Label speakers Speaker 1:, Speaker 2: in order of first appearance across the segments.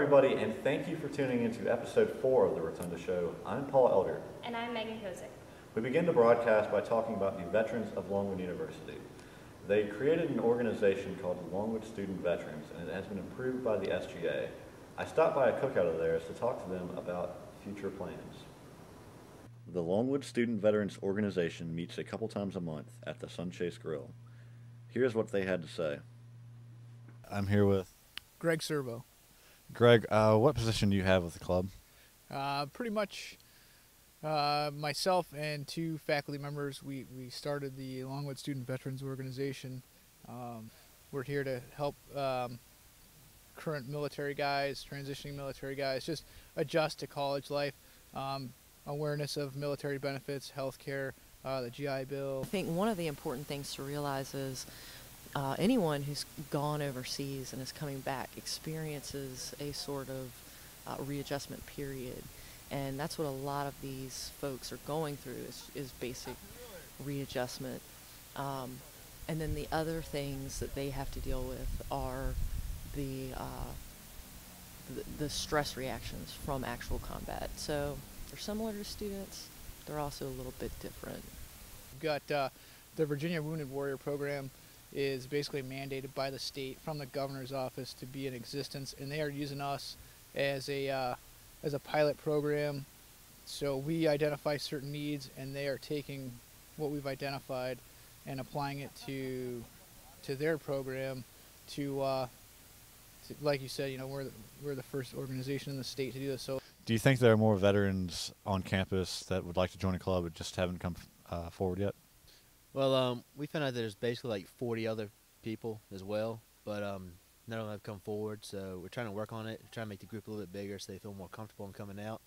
Speaker 1: everybody, and thank you for tuning into episode 4 of the Rotunda Show. I'm Paul Elder.
Speaker 2: And I'm Megan Kozik.
Speaker 1: We begin the broadcast by talking about the veterans of Longwood University. They created an organization called the Longwood Student Veterans, and it has been approved by the SGA. I stopped by a cookout of theirs to talk to them about future plans. The Longwood Student Veterans organization meets a couple times a month at the Sunchase Grill. Here's what they had to say. I'm here with
Speaker 3: Greg Servo.
Speaker 1: Greg, what position do you have with the club?
Speaker 3: Pretty much myself and 2 faculty members, we started the Longwood Student Veterans organization. We're here to help current military guys, transitioning military guys, just adjust to college life, awareness of military benefits, health care, the GI Bill.
Speaker 4: I think one of the important things to realize is anyone who's gone overseas and is coming back experiences a sort of readjustment period. And that's what a lot of these folks are going through is basic readjustment. And then the other things that they have to deal with are the stress reactions from actual combat. So they're similar to students. They're also a little bit different.
Speaker 3: We've got the Virginia Wounded Warrior Program is basically mandated by the state from the governor's office to be in existence, and they are using us as a pilot program. So we identify certain needs, and they are taking what we've identified and applying it to their program. To like you said, we're the first organization in the state to do this. So,
Speaker 1: do you think there are more veterans on campus that would like to join a club but just haven't come forward yet?
Speaker 5: Well, we found out that there's basically like 40 other people as well, but none of them have come forward, so we're trying to work on it, trying to make the group a little bit bigger so they feel more comfortable in coming out.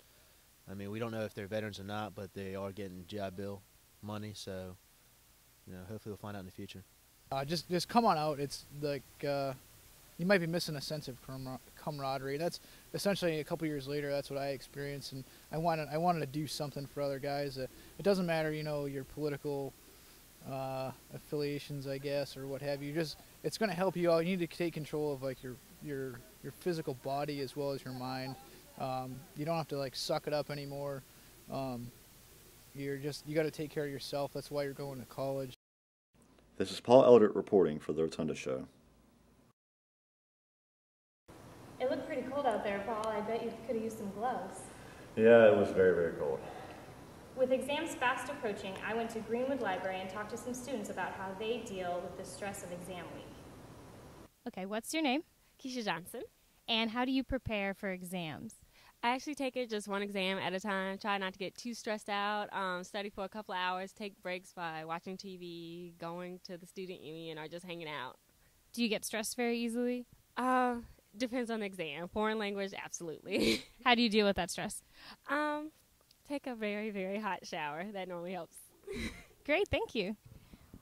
Speaker 5: I mean, we don't know if they're veterans or not, but they are getting GI Bill money, so hopefully we'll find out in the future.
Speaker 3: Just come on out. It's like you might be missing a sense of camaraderie. That's essentially a couple years later. That's what I experienced, and I wanted to do something for other guys. It doesn't matter, your political affiliations, I guess, or what have you. It's going to help you out. You need to take control of like your physical body as well as your mind. You don't have to like suck it up anymore. You got to take care of yourself. That's why you're going to college.
Speaker 1: This is Paul Eldert reporting for the Rotunda Show.
Speaker 2: It looked pretty cold out there, Paul. I bet you could have used some gloves.
Speaker 1: Yeah, it was very, very cold.
Speaker 2: With exams fast approaching, I went to Greenwood Library and talked to some students about how they deal with the stress of exam week.
Speaker 6: Okay, what's your name?
Speaker 7: Keisha Johnson.
Speaker 6: And how do you prepare for exams?
Speaker 7: I actually take it just one exam at a time, try not to get too stressed out, study for a couple of hours, take breaks by watching TV, going to the student union, or just hanging out.
Speaker 6: Do you get stressed very easily?
Speaker 7: Depends on the exam. Foreign language, absolutely.
Speaker 6: How do you deal with that stress?
Speaker 7: Take a very, very hot shower. That normally helps.
Speaker 6: Great, thank you.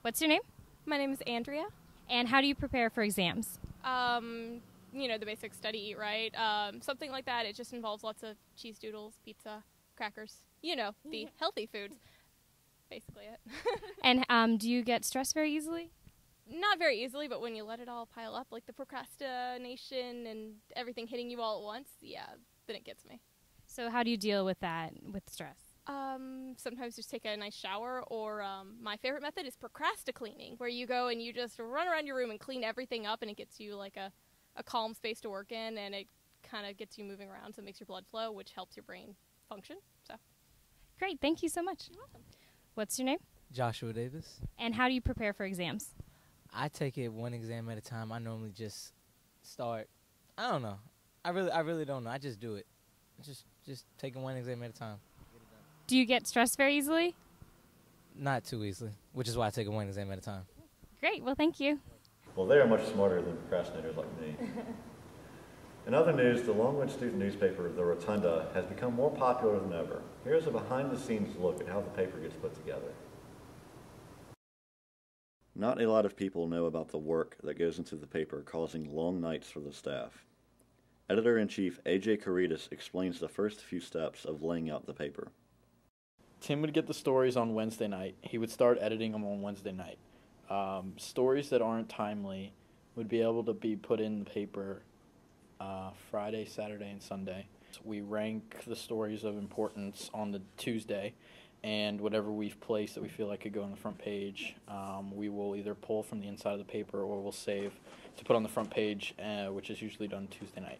Speaker 6: What's your name?
Speaker 8: My name is Andrea.
Speaker 6: And how do you prepare for exams?
Speaker 8: The basic study, eat right. Something like that. It just involves lots of cheese doodles, pizza, crackers. The healthy foods. Basically it.
Speaker 6: And do you get stressed very easily?
Speaker 8: Not very easily, but when you let it all pile up, like the procrastination and everything hitting you all at once, then it gets me.
Speaker 6: So how do you deal with that, with stress?
Speaker 8: Sometimes just take a nice shower, or my favorite method is procrastinating, where you go and you just run around your room and clean everything up, and it gets you like a calm space to work in, and it kind of gets you moving around, so it makes your blood flow, which helps your brain function. So,
Speaker 6: great, thank you so much.
Speaker 8: You're welcome.
Speaker 6: What's your name?
Speaker 9: Joshua Davis.
Speaker 6: And how do you prepare for exams?
Speaker 9: I take it one exam at a time. I normally just start. I don't know. I really don't know. I just do it. Just taking one exam at a time.
Speaker 6: Do you get stressed very easily?
Speaker 9: Not too easily, which is why I take it one exam at a time.
Speaker 6: Great, well, thank you.
Speaker 1: Well, they are much smarter than procrastinators like me. In other news, the Longwood student newspaper, The Rotunda, has become more popular than ever. Here's a behind-the-scenes look at how the paper gets put together. Not a lot of people know about the work that goes into the paper, causing long nights for the staff. Editor-in-Chief A.J. Caritas explains the first few steps of laying out the paper.
Speaker 10: Tim would get the stories on Wednesday night. He would start editing them on Wednesday night. Stories that aren't timely would be able to be put in the paper Friday, Saturday, and Sunday. We rank the stories of importance on the Tuesday, and whatever we've placed that we feel like could go on the front page, we will either pull from the inside of the paper or we'll save to put on the front page, which is usually done Tuesday night.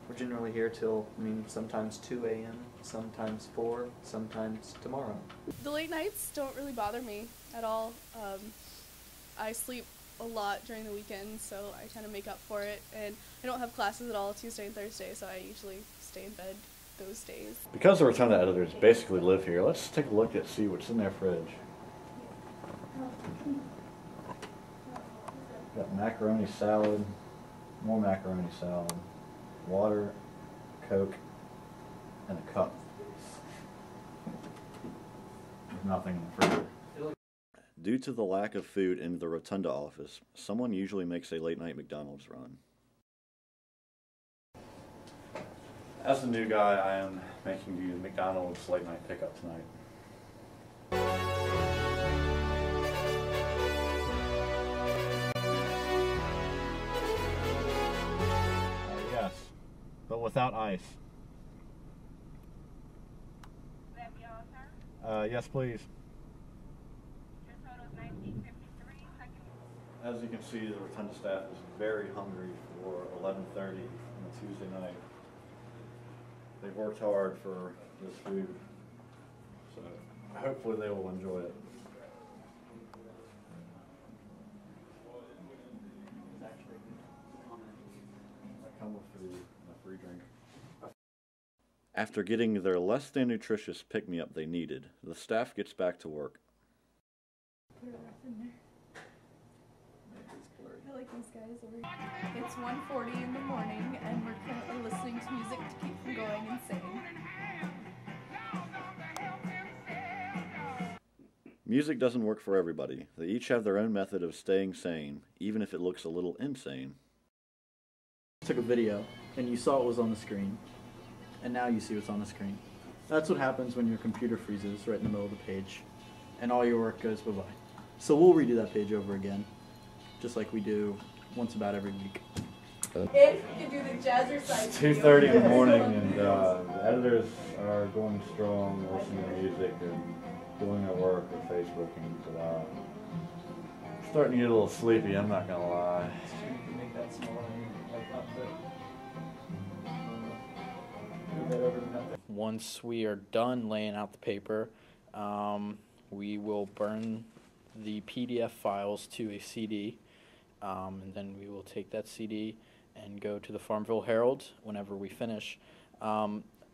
Speaker 11: We're generally here till, sometimes 2 a.m., sometimes 4, sometimes tomorrow.
Speaker 12: The late nights don't really bother me at all. I sleep a lot during the weekends, so I tend to make up for it. And I don't have classes at all Tuesday and Thursday, so I usually stay in bed those days.
Speaker 1: Because the Rotunda editors basically live here, let's take a look at see what's in their fridge. Got macaroni salad, more macaroni salad, water, Coke, and a cup. There's nothing in the freezer. Due to the lack of food in the Rotunda office, someone usually makes a late-night McDonald's run. As the new guy, I am making the McDonald's late-night pickup tonight. Yes, but without ice.
Speaker 2: Would that be all, sir?
Speaker 1: Yes, please.
Speaker 2: Your total is $19.53.
Speaker 1: As you can see, the Rotunda staff is very hungry for 11:30 on a Tuesday night. They've worked hard for this food, so hopefully they will enjoy it. I come with a free drink. After getting their less than nutritious pick-me-up they needed, the staff gets back to work.
Speaker 12: I like these guys. It's 1:40 in the morning, and we're currently listening to music to keep from going insane.
Speaker 1: Music doesn't work for everybody. They each have their own method of staying sane, even if it looks a little insane.
Speaker 10: Took a video, and you saw what was on the screen, and now you see what's on the screen. That's what happens when your computer freezes right in the middle of the page, and all your work goes bye-bye. So we'll redo that page over again, just like we do once about every week.
Speaker 12: If you do the jazzercise.
Speaker 1: It's 2:30 in the morning, and the editors are going strong, listening to music and doing their work with Facebooking. So, starting to get a little sleepy, I'm not gonna lie.
Speaker 11: Make that smaller
Speaker 10: Once we are done laying out the paper, we will burn the PDF files to a CD, and then we will take that CD and go to the Farmville Herald whenever we finish.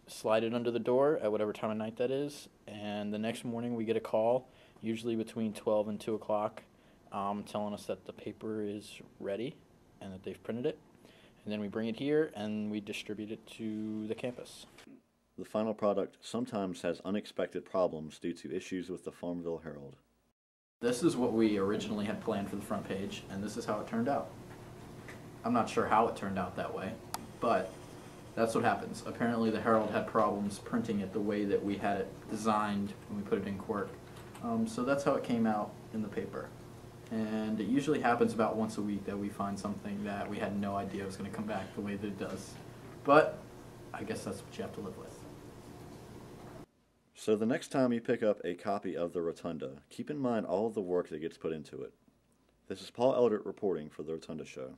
Speaker 10: Slide it under the door at whatever time of night that is, and the next morning we get a call, usually between 12 and 2 o'clock, telling us that the paper is ready and that they've printed it. And then we bring it here and we distribute it to the campus.
Speaker 1: The final product sometimes has unexpected problems due to issues with the Farmville Herald.
Speaker 10: This is what we originally had planned for the front page, and this is how it turned out. I'm not sure how it turned out that way, but that's what happens. Apparently the Herald had problems printing it the way that we had it designed when we put it in Quirk. So that's how it came out in the paper. And it usually happens about once a week that we find something that we had no idea was going to come back the way that it does. But I guess that's what you have to live with.
Speaker 1: So the next time you pick up a copy of the Rotunda, keep in mind all of the work that gets put into it. This is Paul Eldert reporting for The Rotunda Show.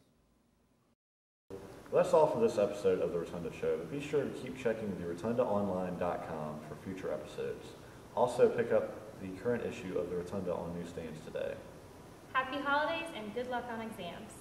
Speaker 1: Well, that's all for this episode of The Rotunda Show, but be sure to keep checking therotundaonline.com for future episodes. Also pick up the current issue of The Rotunda on newsstands today.
Speaker 2: Happy holidays and good luck on exams.